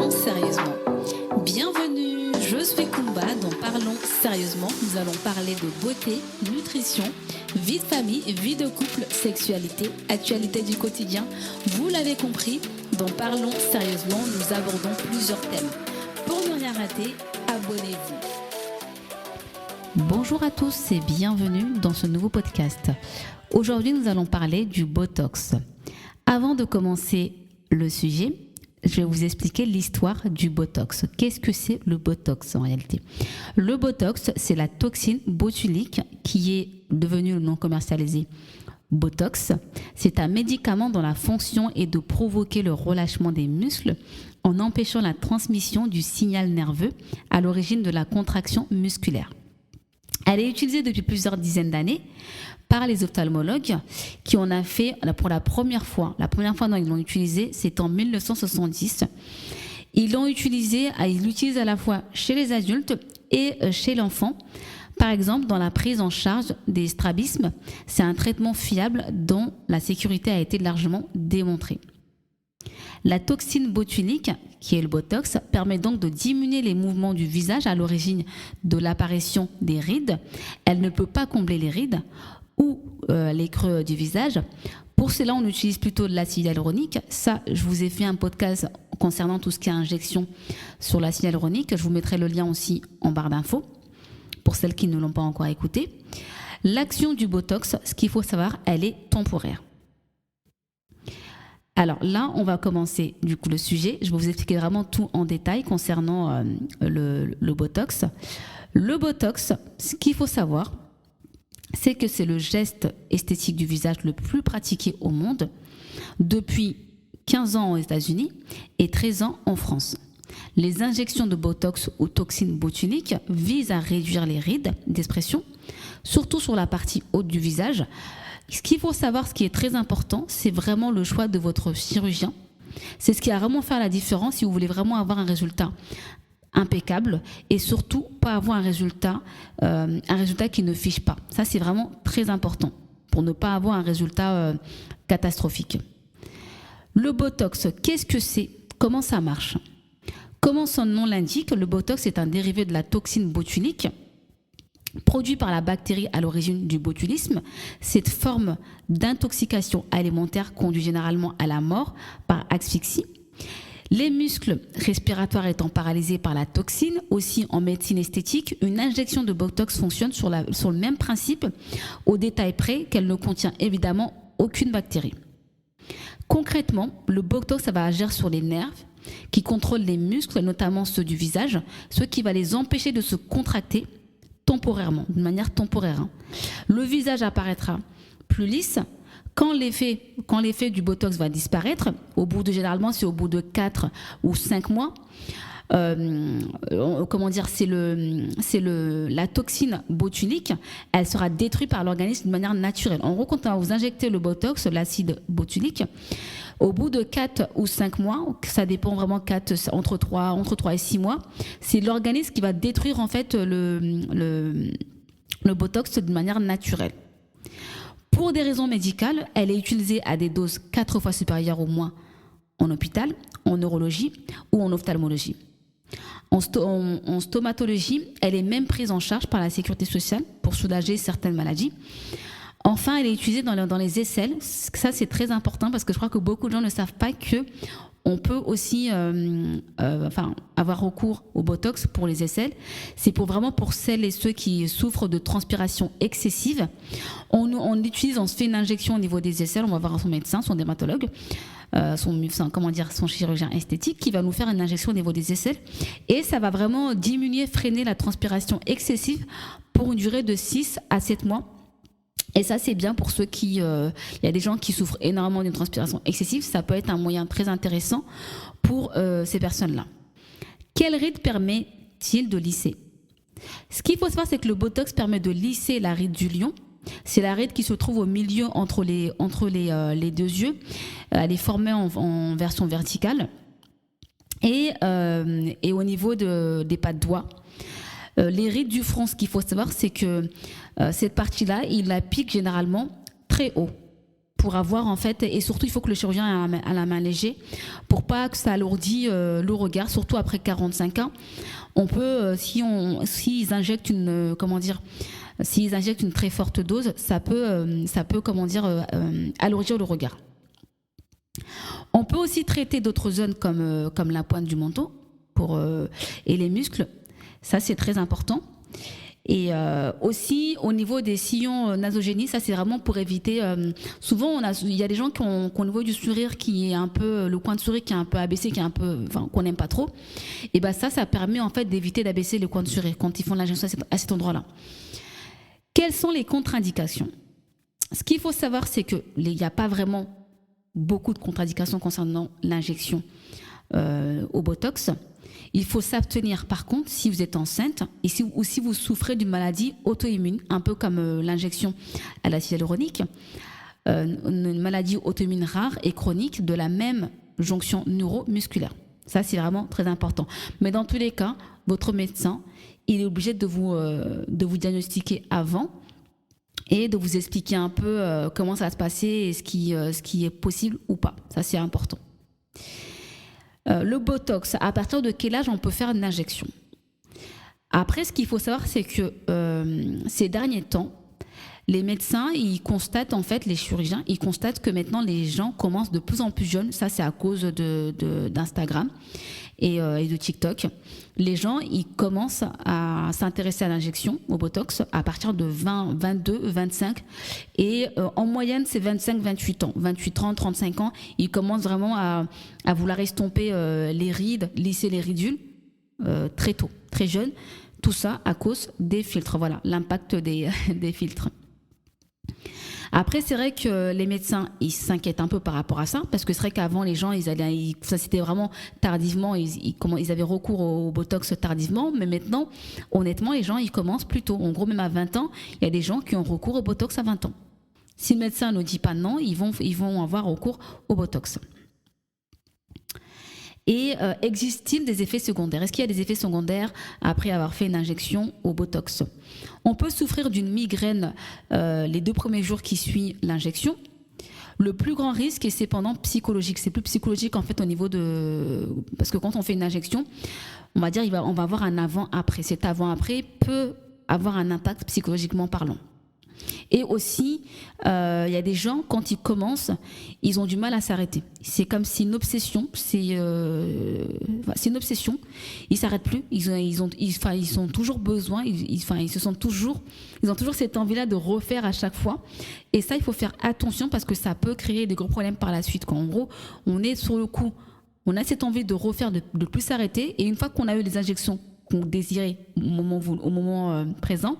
Parlons sérieusement. Bienvenue, je suis Kumba. Dans Parlons sérieusement, nous allons parler de beauté, nutrition, vie de famille, vie de couple, sexualité, actualité du quotidien. Vous l'avez compris, dans Parlons sérieusement, nous abordons plusieurs thèmes. Pour ne rien rater, abonnez-vous. Bonjour à tous et bienvenue dans ce nouveau podcast. Aujourd'hui, nous allons parler du Botox. Avant de commencer le sujet, je vais vous expliquer l'histoire du Botox. Qu'est-ce que c'est le Botox en réalité ? Le Botox, c'est la toxine botulique qui est devenue le nom commercialisé Botox. C'est un médicament dont la fonction est de provoquer le relâchement des muscles en empêchant la transmission du signal nerveux à l'origine de la contraction musculaire. Elle est utilisée depuis plusieurs dizaines d'années par les ophtalmologues qui en a fait pour la première fois. La première fois dont ils l'ont utilisée, c'est en 1970. Ils l'utilisent à la fois chez les adultes et chez l'enfant. Par exemple, dans la prise en charge des strabismes, c'est un traitement fiable dont la sécurité a été largement démontrée. La toxine botulique, qui est le Botox, permet donc de diminuer les mouvements du visage à l'origine de l'apparition des rides. Elle ne peut pas combler les rides ou les creux du visage. Pour cela, on utilise plutôt de l'acide hyaluronique. Ça, je vous ai fait un podcast concernant tout ce qui est injection sur l'acide hyaluronique. Je vous mettrai le lien aussi en barre d'infos pour celles qui ne l'ont pas encore écouté. L'action du Botox, ce qu'il faut savoir, elle est temporaire. Alors là, on va commencer du coup le sujet. Je vais vous expliquer vraiment tout en détail concernant le Botox. Le Botox, ce qu'il faut savoir, c'est que c'est le geste esthétique du visage le plus pratiqué au monde depuis 15 ans aux États-Unis et 13 ans en France. Les injections de Botox ou toxines botuliques visent à réduire les rides d'expression, surtout sur la partie haute du visage. Ce qu'il faut savoir, ce qui est très important, c'est vraiment le choix de votre chirurgien. C'est ce qui va vraiment faire la différence si vous voulez vraiment avoir un résultat impeccable et surtout pas avoir un résultat qui ne fiche pas. Ça, c'est vraiment très important pour ne pas avoir un résultat catastrophique. Le Botox, qu'est-ce que c'est ? Comment ça marche ? Comme son nom l'indique, le Botox est un dérivé de la toxine botulique produit par la bactérie à l'origine du botulisme. Cette forme d'intoxication alimentaire conduit généralement à la mort par asphyxie. Les muscles respiratoires étant paralysés par la toxine, aussi en médecine esthétique, une injection de Botox fonctionne sur le même principe, au détail près qu'elle ne contient évidemment aucune bactérie. Concrètement, le Botox, ça va agir sur les nerfs qui contrôlent les muscles, notamment ceux du visage, ce qui va les empêcher de se contracter temporairement, de manière temporaire. Le visage apparaîtra plus lisse quand l'effet du Botox va disparaître. Généralement, c'est au bout de 4 ou 5 mois. La toxine botulique, elle sera détruite par l'organisme de manière naturelle. En gros, quand on va vous injecter le Botox, l'acide botulique, au bout de 4 ou 5 mois, ça dépend vraiment entre 3 et 6 mois, c'est l'organisme qui va détruire en fait le Botox de manière naturelle. Pour des raisons médicales, elle est utilisée à des doses 4 fois supérieures au moins en hôpital, en neurologie ou en ophtalmologie. En stomatologie, elle est même prise en charge par la sécurité sociale pour soulager certaines maladies. Enfin, elle est utilisée dans les aisselles. Ça, c'est très important parce que je crois que beaucoup de gens ne savent pas qu'on peut aussi avoir recours au Botox pour les aisselles. C'est pour celles et ceux qui souffrent de transpiration excessive. On fait une injection au niveau des aisselles. On va voir son médecin, son dermatologue, son chirurgien esthétique qui va nous faire une injection au niveau des aisselles. Et ça va vraiment freiner la transpiration excessive pour une durée de 6 à 7 mois. Et ça, c'est bien pour ceux il y a des gens qui souffrent énormément d'une transpiration excessive. Ça peut être un moyen très intéressant pour ces personnes-là. Quel ride permet-il de lisser ? Ce qu'il faut savoir, c'est que le Botox permet de lisser la ride du lion. C'est la ride qui se trouve au milieu entre les deux yeux. Elle est formée en version verticale. Et au niveau des pas de doigts. Les rides du front, ce qu'il faut savoir, c'est que cette partie-là, il la pique généralement très haut pour avoir en fait, et surtout il faut que le chirurgien ait à la main léger pour pas que ça alourdit le regard, surtout après 45 ans. On peut, s'ils injectent s'ils injectent une très forte dose, ça peut alourdir le regard. On peut aussi traiter d'autres zones comme la pointe du menton et les muscles. Ça, c'est très important. Et aussi, au niveau des sillons nasogénies, ça, c'est vraiment pour éviter... souvent, il y a des gens qui ont au niveau du sourire qui est un peu... Le coin de sourire qui est un peu abaissé, qu'on n'aime pas trop. Et bien ça permet en fait d'éviter d'abaisser le coin de sourire quand ils font l'injection à cet endroit-là. Quelles sont les contre-indications ? Ce qu'il faut savoir, c'est qu'il n'y a pas vraiment beaucoup de contre-indications concernant l'injection au Botox. Il faut s'abstenir par contre si vous êtes enceinte ou si vous souffrez d'une maladie auto-immune, un peu comme l'injection à l'acide hyaluronique, une maladie auto-immune rare et chronique de la même jonction neuromusculaire. Ça, c'est vraiment très important. Mais dans tous les cas, votre médecin, il est obligé de vous diagnostiquer avant et de vous expliquer un peu comment ça va se passer et ce qui est possible ou pas. Ça, c'est important. Le Botox, à partir de quel âge on peut faire une injection ? Après, ce qu'il faut savoir, c'est que ces derniers temps, les médecins, ils constatent, en fait, les chirurgiens, ils constatent que maintenant, les gens commencent de plus en plus jeunes. Ça, c'est à cause d'Instagram et de TikTok. Les gens, ils commencent à s'intéresser à l'injection, au Botox, à partir de 20, 22, 25. Et en moyenne, c'est 25, 28 ans. 28, 30, 35 ans, ils commencent vraiment à vouloir estomper les rides, lisser les ridules très tôt, très jeunes. Tout ça à cause des filtres. Voilà, l'impact des filtres. Après, c'est vrai que les médecins, ils s'inquiètent un peu par rapport à ça, parce que c'est vrai qu'avant, les gens, ça c'était vraiment tardivement, ils avaient recours au Botox tardivement, mais maintenant, honnêtement, les gens, ils commencent plus tôt. En gros, même à 20 ans, il y a des gens qui ont recours au Botox à 20 ans. Si le médecin ne dit pas non, ils vont avoir recours au Botox. Et existe-t-il des effets secondaires ? Est-ce qu'il y a des effets secondaires après avoir fait une injection au Botox ? On peut souffrir d'une migraine les 2 premiers jours qui suivent l'injection. Le plus grand risque est cependant psychologique. C'est plus psychologique en fait au niveau de... Parce que quand on fait une injection, on va dire on va avoir un avant-après. Cet avant-après peut avoir un impact psychologiquement parlant. Et aussi, il y a des gens, quand ils commencent, ils ont du mal à s'arrêter. C'est comme si une obsession, c'est une obsession. Ils ne s'arrêtent plus, ils ont toujours besoin, ils ont toujours cette envie-là de refaire à chaque fois. Et ça, il faut faire attention parce que ça peut créer des gros problèmes par la suite. Quand en gros, on est sur le coup, on a cette envie de refaire, de ne plus s'arrêter. Et une fois qu'on a eu les injections qu'on désirait au moment présent,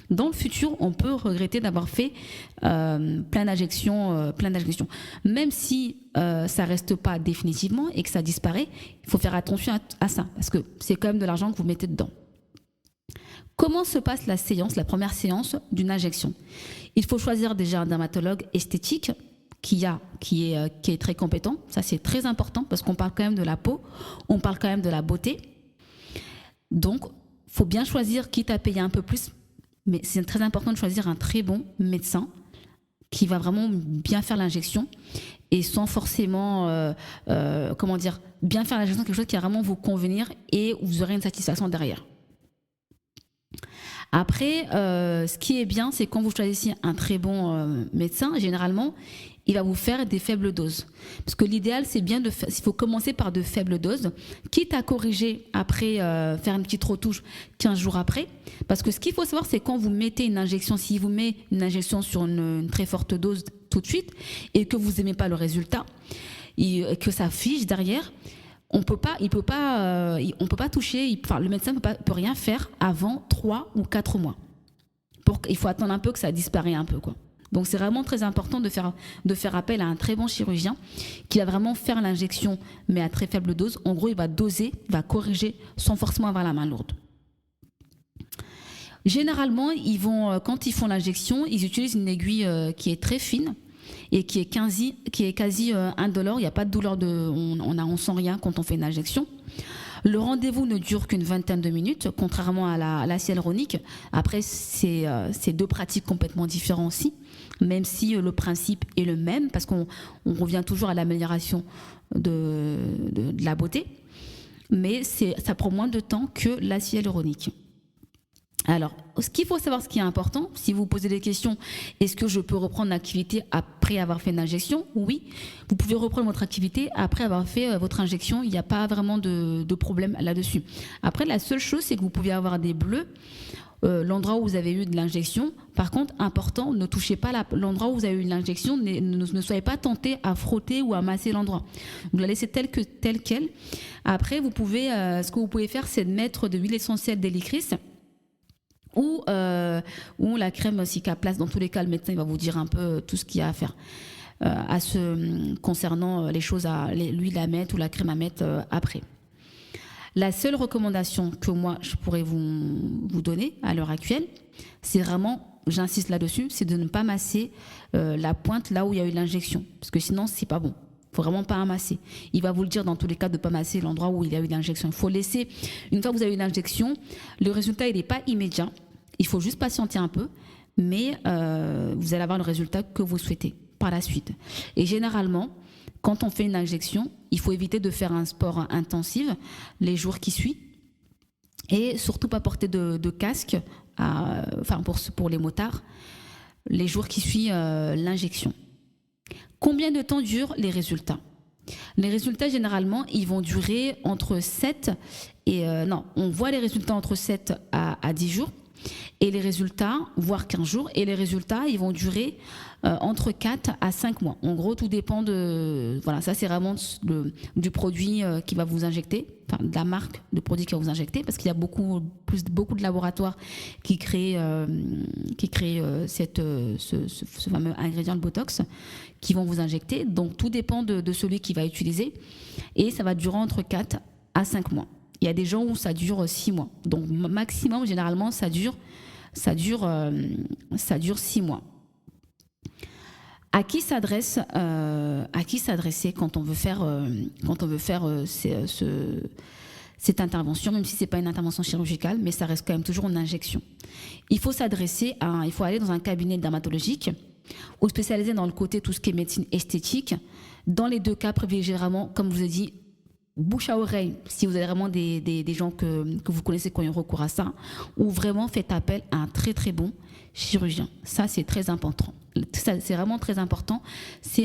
dans le futur, on peut regretter d'avoir fait plein d'injections. Même si ça ne reste pas définitivement et que ça disparaît, il faut faire attention à ça, parce que c'est quand même de l'argent que vous mettez dedans. Comment se passe la première séance d'une injection ? Il faut choisir déjà un dermatologue esthétique qui est très compétent. Ça, c'est très important parce qu'on parle quand même de la peau, on parle quand même de la beauté. Donc, il faut bien choisir, quitte à payer un peu plus. Mais c'est très important de choisir un très bon médecin qui va vraiment bien faire l'injection et sans forcément, bien faire l'injection, quelque chose qui va vraiment vous convenir et où vous aurez une satisfaction derrière. Après, ce qui est bien, c'est quand vous choisissez un très bon médecin, généralement, il va vous faire des faibles doses. Parce que l'idéal, c'est bien il faut commencer par de faibles doses, quitte à corriger après, faire une petite retouche 15 jours après. Parce que ce qu'il faut savoir, c'est quand vous mettez une injection, s'il vous met une injection sur une très forte dose tout de suite et que vous n'aimez pas le résultat, et que ça fiche derrière, on peut pas toucher, le médecin peut rien faire avant 3 ou 4 mois. Il faut attendre un peu que ça disparaisse un peu, quoi. Donc c'est vraiment très important de faire appel à un très bon chirurgien qui va vraiment faire l'injection mais à très faible dose. En gros, il va doser, il va corriger sans forcément avoir la main lourde. Généralement, quand ils font l'injection, ils utilisent une aiguille qui est très fine et qui est quasi indolore. Il n'y a pas de douleur, on sent rien quand on fait une injection. Le rendez-vous ne dure qu'une vingtaine de minutes, contrairement à l'acide hyaluronique. Après, c'est deux pratiques complètement différentes aussi, même si le principe est le même, parce qu'on revient toujours à l'amélioration de la beauté. Mais ça prend moins de temps que l'acide hyaluronique. Alors, ce qu'il faut savoir, ce qui est important, si vous posez des questions, est-ce que je peux reprendre l'activité après avoir fait une injection? Oui, vous pouvez reprendre votre activité après avoir fait votre injection. Il n'y a pas vraiment de problème là-dessus. Après, la seule chose, c'est que vous pouvez avoir des bleus, l'endroit où vous avez eu de l'injection. Par contre, important, ne touchez pas l'endroit où vous avez eu l'injection, ne soyez pas tenté à frotter ou à masser l'endroit. Vous la laissez tel quel. Après, ce que vous pouvez faire, c'est de mettre de l'huile essentielle d'hélicris, ou la crème Cicaplast. Dans tous les cas, le médecin il va vous dire un peu tout ce qu'il y a à faire concernant les choses, l'huile à mettre ou la crème à mettre après. La seule recommandation que moi je pourrais vous donner à l'heure actuelle, c'est vraiment, j'insiste là-dessus, c'est de ne pas masser la pointe là où il y a eu l'injection, parce que sinon c'est pas bon. Il ne faut vraiment pas amasser. Il va vous le dire dans tous les cas de ne pas masser l'endroit où il y a eu l'injection. Il faut laisser, une fois que vous avez eu l'injection, le résultat il n'est pas immédiat. Il faut juste patienter un peu, mais vous allez avoir le résultat que vous souhaitez par la suite. Et généralement, quand on fait une injection, il faut éviter de faire un sport intensif les jours qui suivent, et surtout pas porter de casque, pour les motards, les jours qui suivent l'injection. Combien de temps durent les résultats? Les résultats, généralement, ils vont durer entre 7 et... on voit les résultats entre 7 à 10 jours. Et les résultats, voire 15 jours. Et les résultats, ils vont durer entre 4 à 5 mois. En gros, tout dépend de... Voilà, ça, c'est vraiment du produit qui va vous injecter, enfin, de la marque de produit qui va vous injecter, parce qu'il y a beaucoup de laboratoires qui créent ce fameux ingrédient, le Botox, qui vont vous injecter. Donc, tout dépend de celui qui va utiliser. Et ça va durer entre 4 à 5 mois. Il y a des gens où ça dure 6 mois. Donc, maximum, généralement, ça dure 6 mois. À qui s'adresser quand on veut faire cette intervention, même si c'est pas une intervention chirurgicale, mais ça reste quand même toujours une injection. Il faut aller dans un cabinet dermatologique ou spécialisé dans le côté tout ce qui est médecine esthétique. Dans les deux cas, privilégiez vraiment, comme je vous ai dit, bouche à oreille, si vous avez vraiment des gens que vous connaissez qui ont eu recours à ça, ou vraiment faites appel à un très très bon chirurgien. Ça, c'est très important. C'est vraiment très important.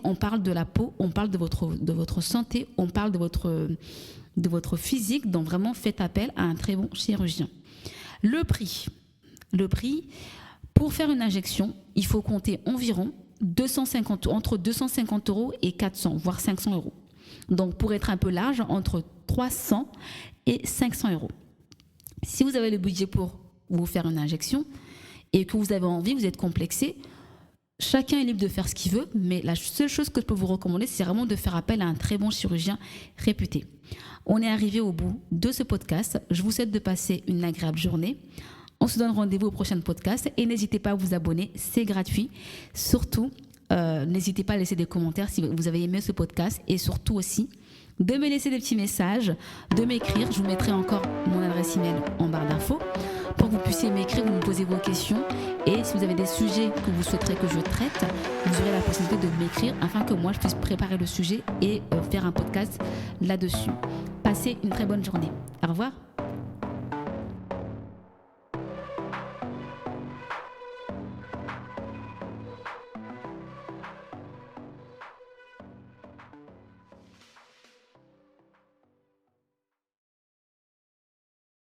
On parle de la peau, on parle de votre santé, on parle de votre physique, donc vraiment faites appel à un très bon chirurgien. Le prix, pour faire une injection, il faut compter environ entre 250 € et 400, voire 500 €. Donc, pour être un peu large, entre 300 et 500 €. Si vous avez le budget pour vous faire une injection et que vous avez envie, vous êtes complexé, chacun est libre de faire ce qu'il veut, mais la seule chose que je peux vous recommander, c'est vraiment de faire appel à un très bon chirurgien réputé. On est arrivé au bout de ce podcast. Je vous souhaite de passer une agréable journée. On se donne rendez-vous au prochain podcast et n'hésitez pas à vous abonner, c'est gratuit. Surtout, n'hésitez pas à laisser des commentaires si vous avez aimé ce podcast et surtout aussi de me laisser des petits messages, de m'écrire. Je vous mettrai encore mon adresse email en barre d'infos pour que vous puissiez m'écrire, vous me posez vos questions et si vous avez des sujets que vous souhaiterez que je traite, vous aurez la possibilité de m'écrire afin que moi je puisse préparer le sujet et faire un podcast là-dessus. Passez une très bonne journée. Au revoir.